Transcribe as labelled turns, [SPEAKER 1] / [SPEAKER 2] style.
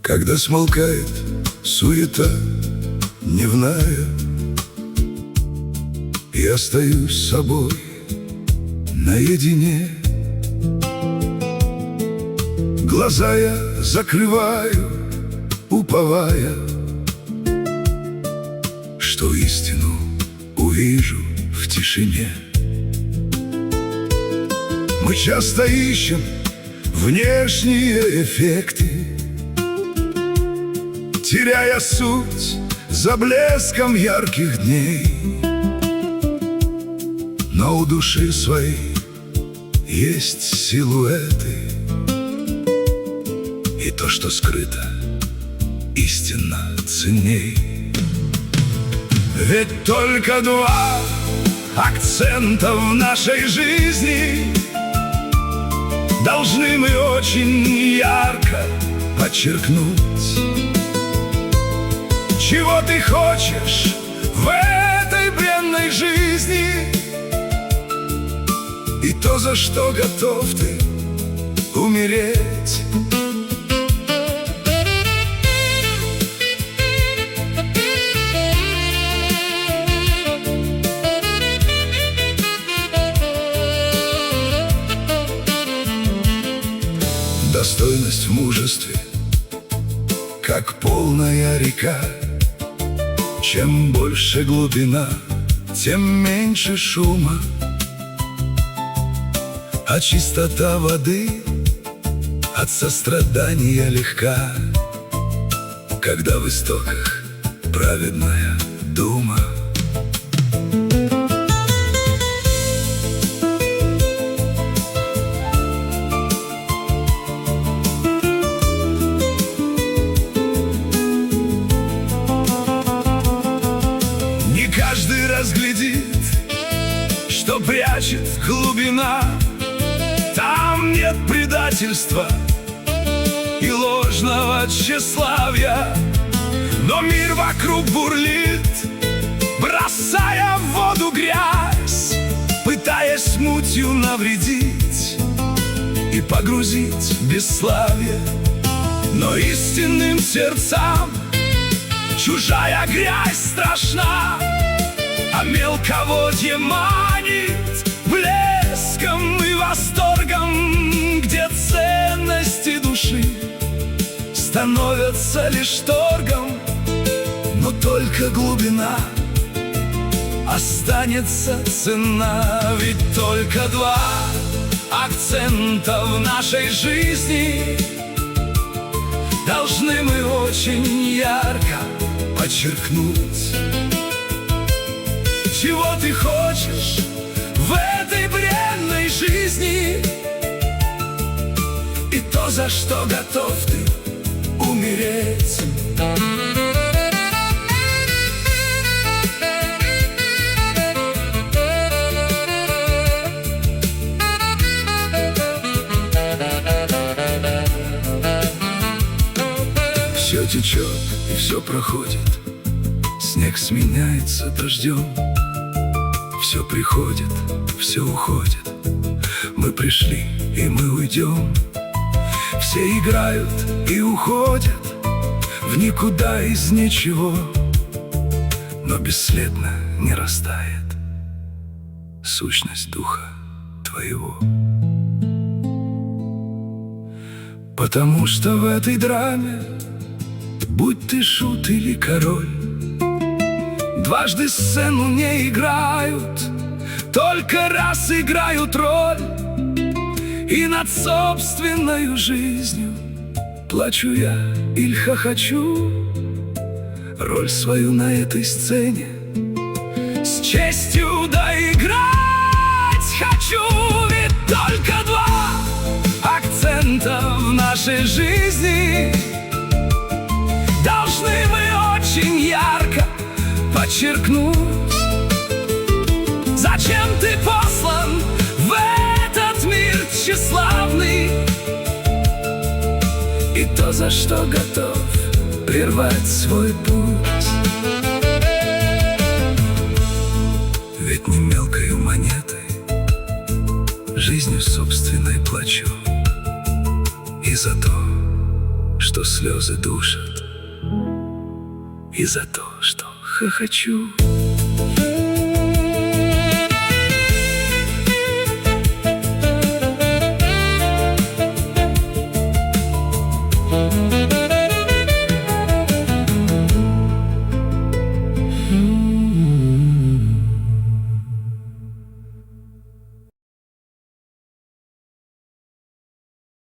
[SPEAKER 1] Когда смолкает суета дневная, я остаюсь с собой наедине. Глаза я закрываю, уповая, что истину увижу в тишине. Мы часто ищем внешние эффекты, теряя суть за блеском ярких дней. Но у души своей есть силуэты, и то, что скрыто, истинно ценней. Ведь только два акцента в нашей жизни должны мы очень ярко подчеркнуть. Чего ты хочешь в этой бренной жизни, и то, за что готов ты умереть. Достойность в мужестве, как полная река. Чем больше глубина, тем меньше шума, а чистота воды от сострадания легка, когда в истоках праведная дума. Каждый разглядит, что прячет глубина. Там нет предательства и ложного тщеславия, но мир вокруг бурлит, бросая в воду грязь, пытаясь мутью навредить и погрузить в бесславие. Но истинным сердцам чужая грязь страшна, а мелководье манит блеском и восторгом, где ценности души становятся лишь торгом. Но только глубина останется ценна, ведь только два акцента в нашей жизни должны мы очень ярко подчеркнуть. Чего ты хочешь в этой бренной жизни, и то, за что готов ты умереть. Все течет и все проходит, снег сменяется дождем. Все приходит, все уходит, мы пришли и мы уйдем. Все играют и уходят в никуда из ничего, но бесследно не растает сущность духа твоего. Потому что в этой драме, будь ты шут или король, дважды сцену не играют, только раз играют роль. И над собственною жизнью плачу я или хохочу, роль свою на этой сцене с честью доиграть хочу. Ведь только два акцента в нашей жизни должны мы очень ярко подчеркнуть. Зачем ты послан в этот мир тщеславный, и то, за что готов прервать свой путь. жизнью собственной плачу. И за то, что слезы душат, и за то, что хохочу.